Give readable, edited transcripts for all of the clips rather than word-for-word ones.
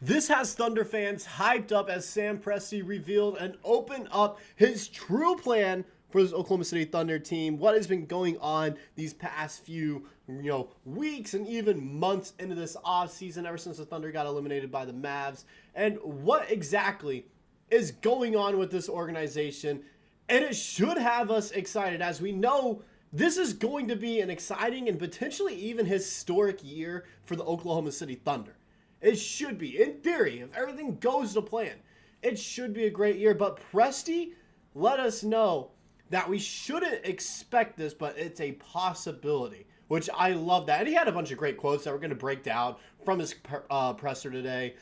This has Thunder fans hyped up as Sam Presti revealed and opened up his true plan for this Oklahoma City Thunder team. What has been going on these past few, weeks and even months into this offseason ever since the Thunder got eliminated by the Mavs, and what exactly is going on with this organization. And it should have us excited, as we know this is going to be an exciting and potentially even historic year for the Oklahoma City Thunder. It should be, in theory, if everything goes to plan, it should be a great year. But Presti let us know that we shouldn't expect this, but it's a possibility, which I love that. And he had a bunch of great quotes that we're going to break down from his presser today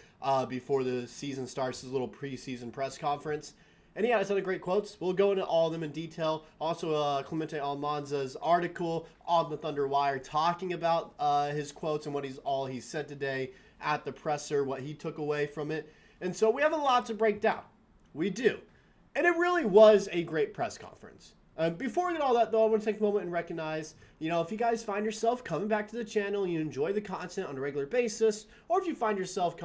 before the season starts, his little preseason press conference. And he had a ton of great quotes. We'll go into all of them in detail. Also, Clemente Almanza's article on the Thunder Wire talking about his quotes and what he said today at the presser, what he took away from it. And so we have a lot to break down. We do. And it really was a great press conference. Before we get all that, though, I want to take a moment and recognize, if you guys find yourself coming back to the channel and you enjoy the content on a regular basis, or if you find yourself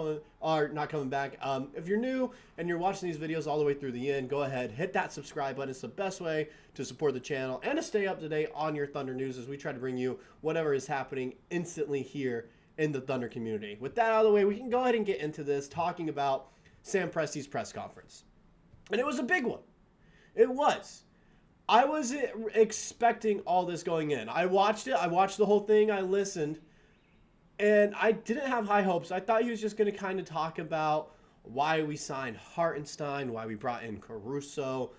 not coming back, if you're new and you're watching these videos all the way through the end, go ahead, hit that subscribe button. It's the best way to support the channel and to stay up to date on your Thunder news as we try to bring you whatever is happening instantly here in the Thunder community. With that out of the way, we can go ahead and get into this, talking about Sam Presti's press conference. And it was a big one. It was. I wasn't expecting all this going in. I watched it. I watched the whole thing. I listened. And I didn't have high hopes. I thought he was just going to kind of talk about why we signed Hartenstein, why we brought in Caruso.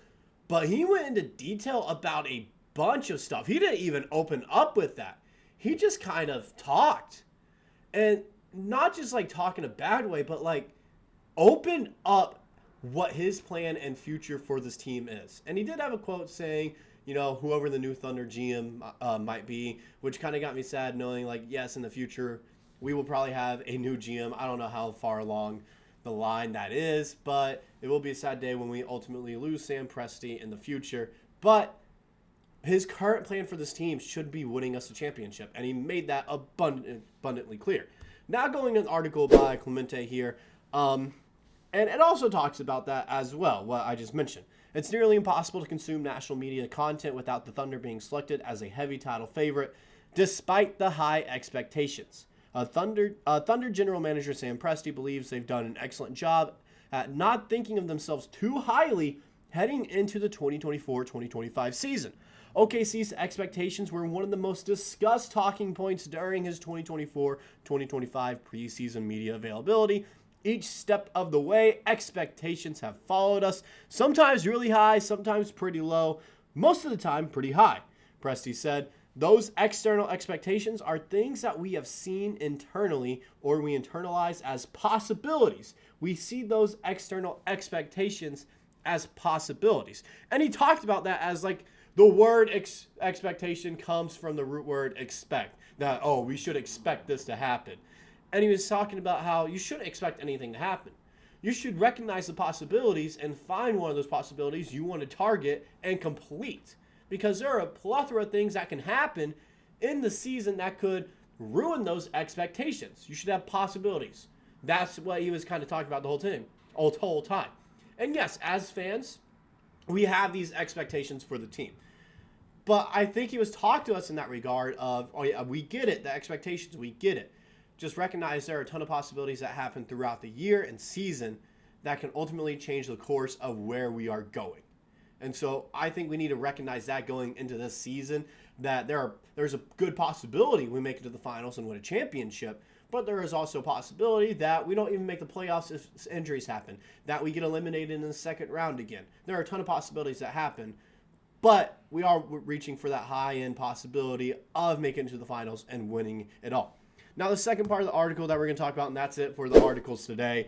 But he went into detail about a bunch of stuff. He didn't even open up with that. He just kind of talked. And not just like talk in a bad way, but like open up what his plan and future for this team is. And he did have a quote saying, whoever the new Thunder GM might be, which kind of got me sad knowing, like, yes, in the future, we will probably have a new GM. I don't know how far along the line that is, but it will be a sad day when we ultimately lose Sam Presti in the future. But his current plan for this team should be winning us a championship, and he made that abundantly clear. Now going to an article by Clemente here, and it also talks about that as well, what I just mentioned. It's nearly impossible to consume national media content without the Thunder being selected as a heavy title favorite, despite the high expectations. Thunder general manager Sam Presti believes they've done an excellent job at not thinking of themselves too highly heading into the 2024-2025 season. OKC's expectations were one of the most discussed talking points during his 2024-2025 preseason media availability. Each step of the way, expectations have followed us, sometimes really high, sometimes pretty low, most of the time pretty high. Presti said, those external expectations are things that we have seen internally or we internalize as possibilities. We see those external expectations as possibilities. And he talked about that as like the word expectation comes from the root word expect. That, we should expect this to happen. And he was talking about how you shouldn't expect anything to happen. You should recognize the possibilities and find one of those possibilities you want to target and complete. Because there are a plethora of things that can happen in the season that could ruin those expectations. You should have possibilities. That's what he was kind of talking about the whole time. And yes, as fans, we have these expectations for the team. But I think he was talking to us in that regard of, we get it, the expectations, we get it. Just recognize there are a ton of possibilities that happen throughout the year and season that can ultimately change the course of where we are going. And so I think we need to recognize that going into this season, that there's a good possibility we make it to the finals and win a championship, but there is also a possibility that we don't even make the playoffs if injuries happen, that we get eliminated in the second round again. There are a ton of possibilities that happen, but we are reaching for that high-end possibility of making it to the finals and winning it all. Now, the second part of the article that we're going to talk about, and that's it for the articles today,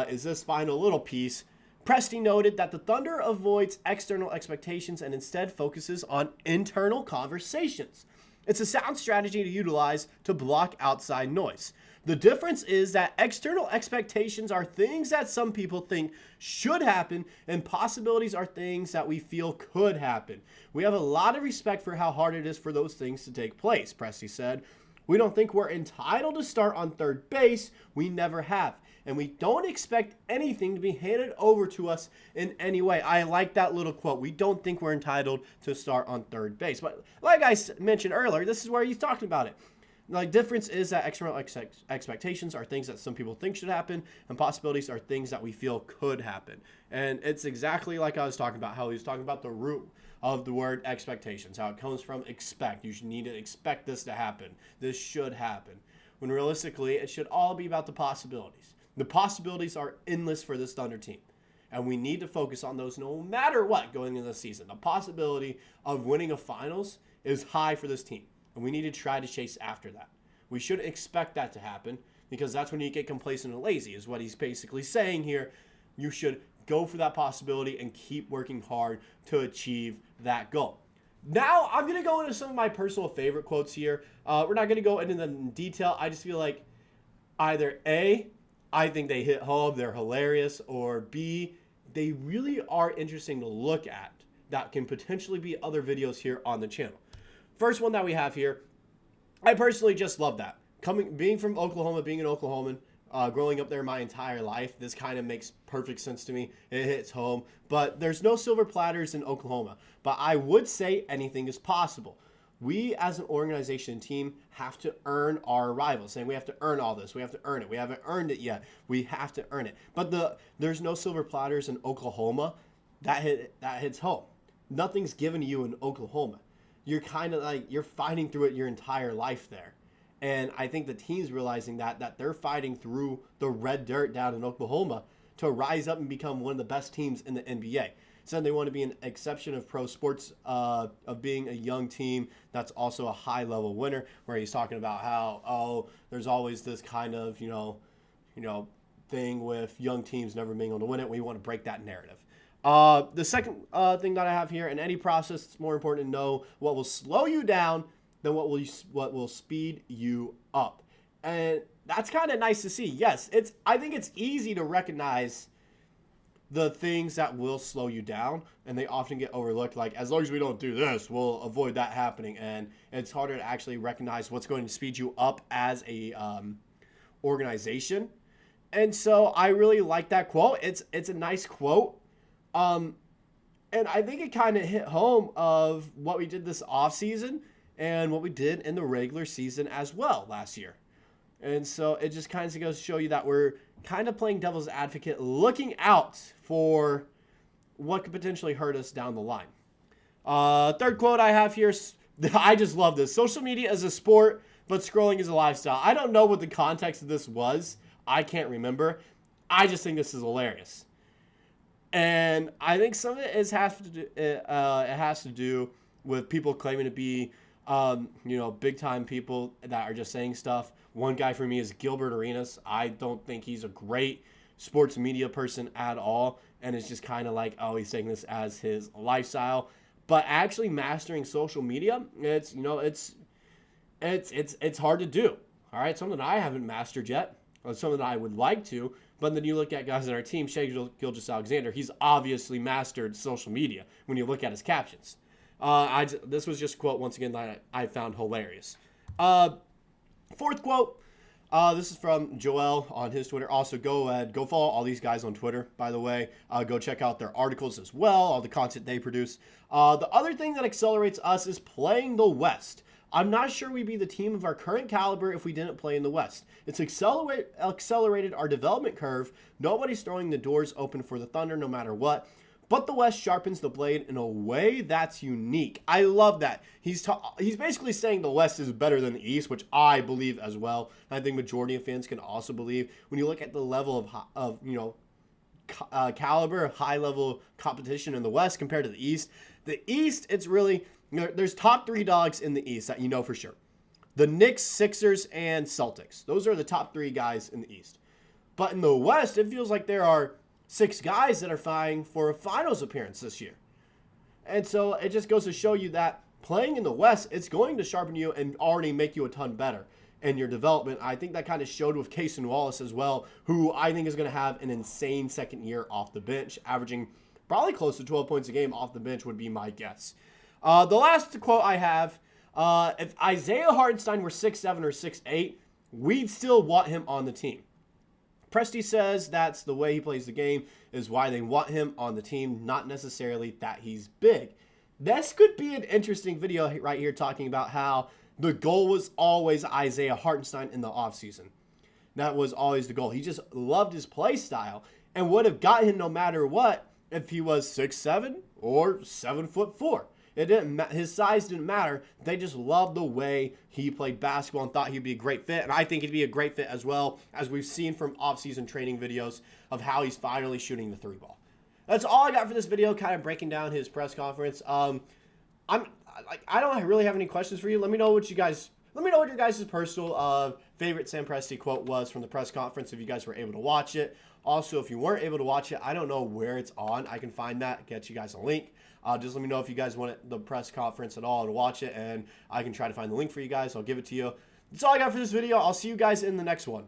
is this final little piece. Presti noted that the Thunder avoids external expectations and instead focuses on internal conversations. It's a sound strategy to utilize to block outside noise. The difference is that external expectations are things that some people think should happen, and possibilities are things that we feel could happen. We have a lot of respect for how hard it is for those things to take place, Presti said. We don't think we're entitled to start on third base. We never have. and we don't expect anything to be handed over to us in any way. I like that little quote. We don't think we're entitled to start on third base. But like I mentioned earlier, this is where he's talking about it. The difference is that external expectations are things that some people think should happen, and possibilities are things that we feel could happen. And it's exactly like I was talking about, how he was talking about the root of the word expectations, how it comes from expect. You should need to expect this to happen. This should happen. When realistically, it should all be about the possibilities. The possibilities are endless for this Thunder team, and we need to focus on those no matter what going into the season. The possibility of winning a finals is high for this team, and we need to try to chase after that. We should expect that to happen, because that's when you get complacent and lazy, is what he's basically saying here. You should go for that possibility and keep working hard to achieve that goal. Now, I'm going to go into some of my personal favorite quotes here. We're not going to go into them in detail. I just feel like either A, I think they hit home, they're hilarious, or B, they really are interesting to look at that can potentially be other videos here on the channel. First one that we have here, I personally just love that. Being from Oklahoma, being an Oklahoman, growing up there my entire life, this kind of makes perfect sense to me. It hits home. But there's no silver platters in Oklahoma. But I would say anything is possible. We as an organization and team have to earn our arrival. Saying we have to earn all this. We have to earn it. We haven't earned it yet. We have to earn it. But there's no silver platters in Oklahoma. That hits home. Nothing's given to you in Oklahoma. You're kind of like, you're fighting through it your entire life there. And I think the team's realizing that they're fighting through the red dirt down in Oklahoma to rise up and become one of the best teams in the NBA. Said they want to be an exception of pro sports, of being a young team that's also a high-level winner, where he's talking about how, there's always this kind of, thing with young teams never being able to win it. We want to break that narrative. The second thing that I have here, in any process, it's more important to know what will slow you down than what will speed you up. And that's kind of nice to see. Yes, I think it's easy to recognize the things that will slow you down, and they often get overlooked. Like, as long as we don't do this, we'll avoid that happening. And it's harder to actually recognize what's going to speed you up as a organization. And so I really like that quote. It's a nice quote. And I think it kind of hit home of what we did this offseason and what we did in the regular season as well last year. And so it just kind of goes to show you that we're kind of playing devil's advocate, looking out for what could potentially hurt us down the line. Third quote I have here, I just love this. Social media is a sport, but scrolling is a lifestyle. I don't know what the context of this was. I can't remember. I just think this is hilarious. And I think some of it has to do with people claiming to be big time people that are just saying stuff. One guy for me is Gilbert Arenas. I don't think he's a great sports media person at all, and it's just kind of like, he's taking this as his lifestyle. But actually mastering social media, it's hard to do. All right, something I haven't mastered yet, or something that I would like to. But then you look at guys on our team, Shai Gilgeous-Alexander, he's obviously mastered social media when you look at his captions. This was just a quote, once again, that I found hilarious. Fourth quote, this is from Joel on his Twitter. Also, go follow all these guys on Twitter, by the way. Go check out their articles as well, all the content they produce. The other thing that accelerates us is playing the West. I'm not sure we'd be the team of our current caliber if we didn't play in the West. It's accelerated our development curve. Nobody's throwing the doors open for the Thunder no matter what. But the West sharpens the blade in a way that's unique. I love that. He's basically saying the West is better than the East, which I believe as well. I think majority of fans can also believe. When you look at the level of caliber, high-level competition in the West compared to the East, it's really, there's top three dogs in the East that you know for sure. The Knicks, Sixers, and Celtics. Those are the top three guys in the East. But in the West, it feels like there are 6 guys that are vying for a finals appearance this year. And so it just goes to show you that playing in the West, it's going to sharpen you and already make you a ton better in your development. I think that kind of showed with Cason Wallace as well, who I think is going to have an insane second year off the bench, averaging probably close to 12 points a game off the bench would be my guess. The last quote I have, if Isaiah Hartenstein were 6'7" or 6'8", we'd still want him on the team. Presti says that's the way he plays the game is why they want him on the team, not necessarily that he's big. This could be an interesting video right here talking about how the goal was always Isaiah Hartenstein in the offseason. That was always the goal. He just loved his play style and would have got him no matter what if he was 6'7" or 7'4". It didn't. His size didn't matter. They just loved the way he played basketball and thought he'd be a great fit. And I think he'd be a great fit as well, as we've seen from off-season training videos of how he's finally shooting the 3-ball. That's all I got for this video, kind of breaking down his press conference. I don't really have any questions for you. Let me know what your guys' personal favorite Sam Presti quote was from the press conference if you guys were able to watch it. Also, if you weren't able to watch it, I don't know where it's on. I can find that, get you guys a link. Just let me know if you guys want the press conference at all to watch it, and I can try to find the link for you guys. I'll give it to you. That's all I got for this video. I'll see you guys in the next one.